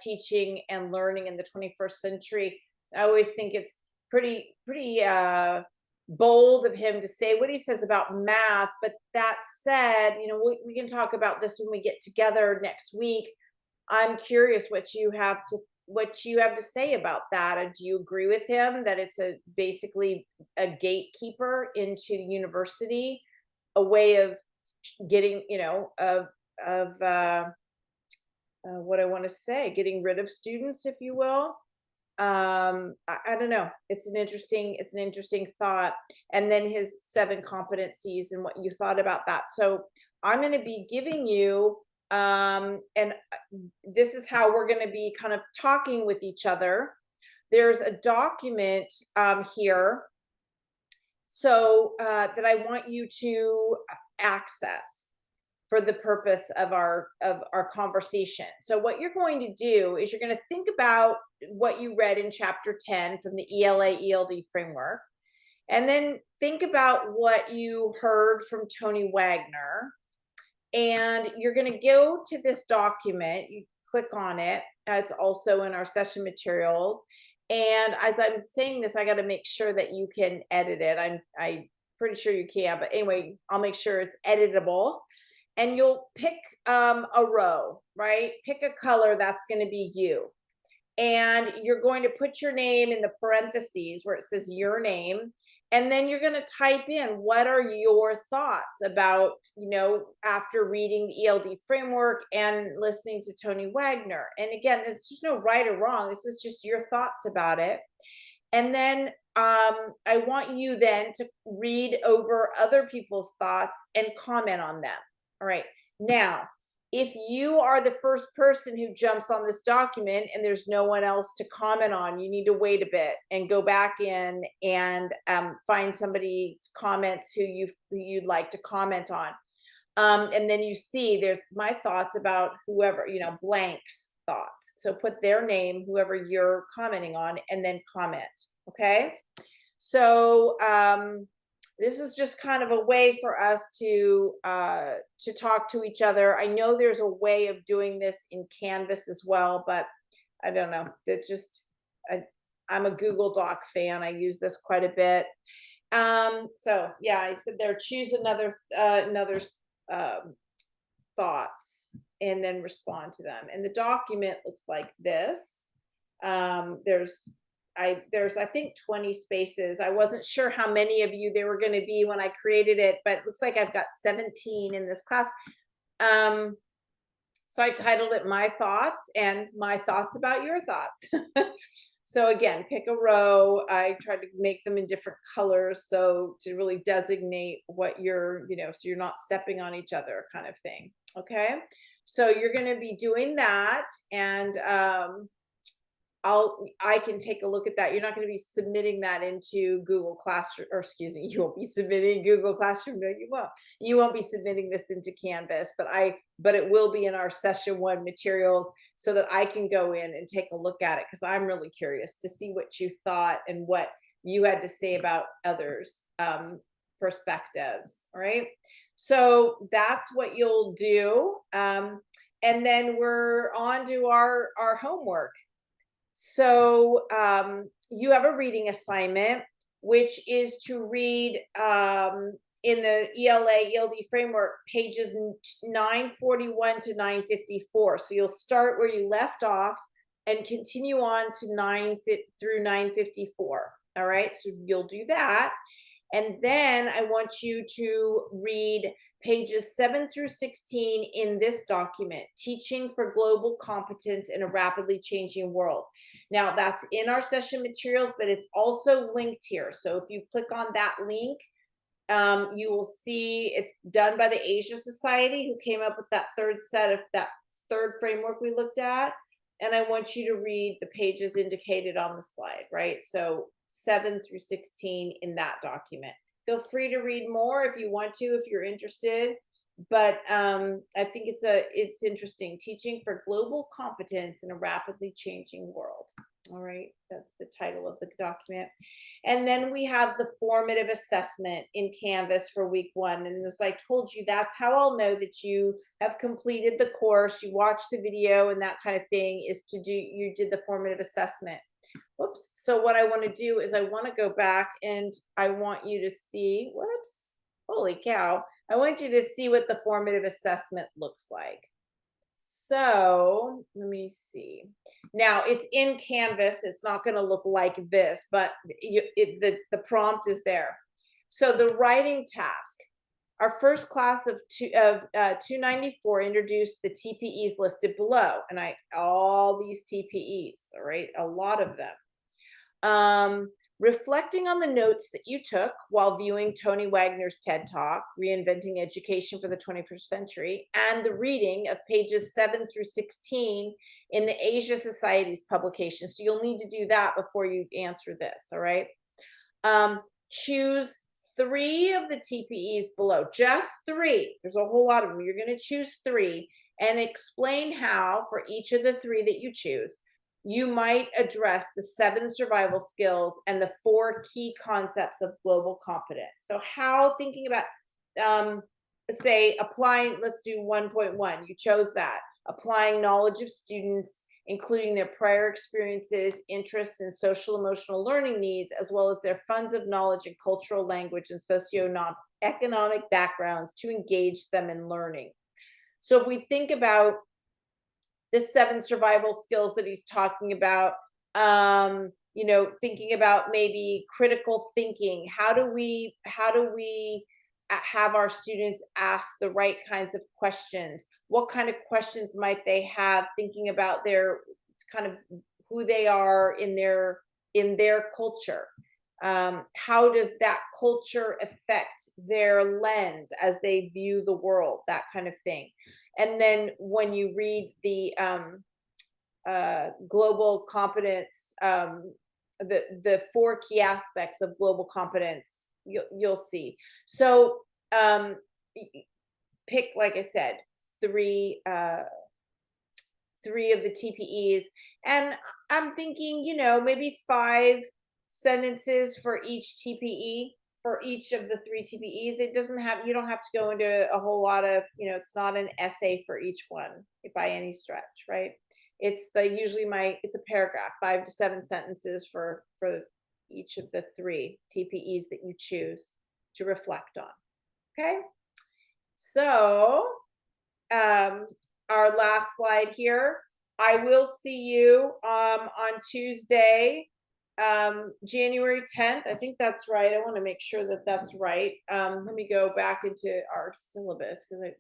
teaching and learning in the 21st century. I always think it's pretty bold of him to say what he says about math. But that said, you know, we can talk about this when we get together next week. I'm curious what you have to say about that. Do you agree with him that it's basically a gatekeeper into the university, a way of getting, you know, what I want to say, getting rid of students, if you will? I don't know. It's an interesting thought. And then his 7 competencies and what you thought about that. So I'm going to be giving you, and this is how we're going to be kind of talking with each other. There's a document here, so that I want you to access for the purpose of our conversation. So what you're going to do is you're going to think about what you read in chapter 10 from the ELA ELD framework, and then think about what you heard from Tony Wagner. And you're going to go to this document, you click on it. It's also in our session materials. And as I'm saying this, I got to make sure that you can edit it. I'm pretty sure you can, but anyway, I'll make sure it's editable. And you'll pick a row, right? Pick a color that's going to be you. And you're going to put your name in the parentheses where it says your name. And then you're going to type in, what are your thoughts about, you know, after reading the ELD framework and listening to Tony Wagner? And again, there's just no right or wrong. This is just your thoughts about it. And then I want you then to read over other people's thoughts and comment on them. All right. Now, if you are the first person who jumps on this document and there's no one else to comment on, you need to wait a bit and go back in and find somebody's comments who you'd like to comment on. And then you see there's my thoughts about whoever, you know, blank's thoughts. So put their name, whoever you're commenting on, and then comment. Okay. So this is just kind of a way for us to talk to each other. I know there's a way of doing this in Canvas as well, but I don't know. It's just, I'm a Google Doc fan. I use this quite a bit. So yeah, I said there, choose another thoughts and then respond to them. And the document looks like this. There's I think 20 spaces. I wasn't sure how many of you there were going to be when I created it, but it looks like I've got 17 in this class. So I titled it My Thoughts and My Thoughts About Your Thoughts. So again, pick a row. I tried to make them in different colors, so to really designate what you're, so you're not stepping on each other kind of thing. Okay, so you're going to be doing that, and I can take a look at that. You're not going to be submitting that into Google Classroom, or excuse me, you won't be submitting Google Classroom. No, you won't. You won't be submitting this into Canvas, but it will be in our session 1 materials so that I can go in and take a look at it, because I'm really curious to see what you thought and what you had to say about others' perspectives. All right. So that's what you'll do. And then we're on to our homework. So you have a reading assignment, which is to read in the ELD framework, pages 941 to 954. So you'll start where you left off and continue on to 954. All right, so you'll do that. And then I want you to read pages 7 through 16 in this document, Teaching for Global Competence in a Rapidly Changing World. Now, that's in our session materials, but it's also linked here. So if you click on that link, you will see it's done by the Asia Society, who came up with that third framework we looked at. And I want you to read the pages indicated on the slide, right? So 7 through 16 in that document. Feel free to read more if you want to, if you're interested. But I think it's interesting. Teaching for Global Competence in a Rapidly Changing World. All right, that's the title of the document. And then we have the formative assessment in Canvas for week 1. And as I told you, that's how I'll know that you have completed the course, you watched the video and that kind of thing, is you did the formative assessment. Whoops. So what I want to do is I want to go back and I want you to see, whoops, holy cow. I want you to see what the formative assessment looks like. So let me see. Now it's in Canvas. It's not going to look like this, but the prompt is there. So the writing task. Our first class of 294 introduced the TPEs listed below, and all these TPEs, all right, a lot of them. Reflecting on the notes that you took while viewing Tony Wagner's TED Talk, Reinventing Education for the 21st Century, and the reading of pages 7 through 16 in the Asia Society's publication. So you'll need to do that before you answer this, all right? Choose 3 of the TPEs below, just 3. There's a whole lot of them. You're going to choose 3 and explain how, for each of the 3 that you choose, you might address the 7 survival skills and the 4 key concepts of global competence. So how, thinking about, say, applying, let's do 1.1. You chose that. Applying knowledge of students, including their prior experiences, interests, and social emotional learning needs, as well as their funds of knowledge and cultural language and socioeconomic backgrounds to engage them in learning. So if we think about the 7 survival skills that he's talking about, thinking about maybe critical thinking. How do we have our students ask the right kinds of questions? What kind of questions might they have, thinking about their kind of who they are in their culture? How does that culture affect their lens as they view the world? That kind of thing. And then when you read the global competence, the 4 key aspects of global competence, you'll see. So pick, like I said, 3 of the TPEs, and I'm thinking, maybe 5 sentences for each TPE, for each of the 3 TPEs. It doesn't have, you don't have to go into a whole lot of, it's not an essay for each one by any stretch, right? It's usually it's a paragraph, 5 to 7 sentences for each of the 3 TPEs that you choose to reflect on. Okay, so our last slide here. I will see you on Tuesday, January 10th. I think that's right. I want to make sure that that's right. Let me go back into our syllabus because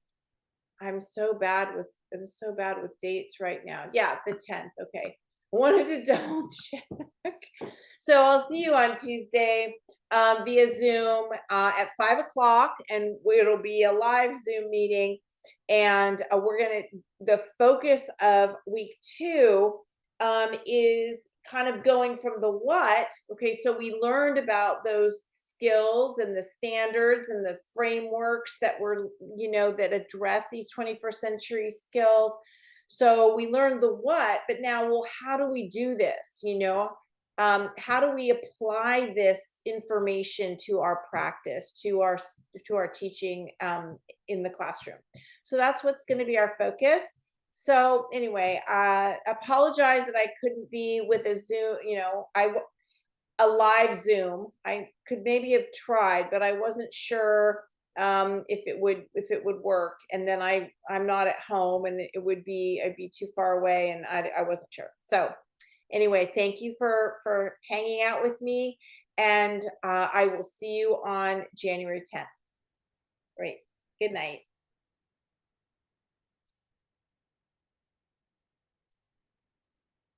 I'm so bad with dates right now. Yeah, the 10th. Okay. I wanted to double check. So I'll see you on Tuesday via Zoom at 5 o'clock, and it'll be a live Zoom meeting. And the focus of week 2 is kind of going from the what. Okay, so we learned about those skills and the standards and the frameworks that were, that address these 21st century skills. So we learned the what, but now, well, how do we do this? How do we apply this information to our practice, to our teaching in the classroom? So that's what's going to be our focus. So anyway, I apologize that I couldn't be with a Zoom, a live Zoom. I could maybe have tried, but I wasn't sure if it would work. And then I'm not at home, and I'd be too far away, and I wasn't sure. So anyway, thank you for hanging out with me, and I will see you on January 10th. Great. Good night.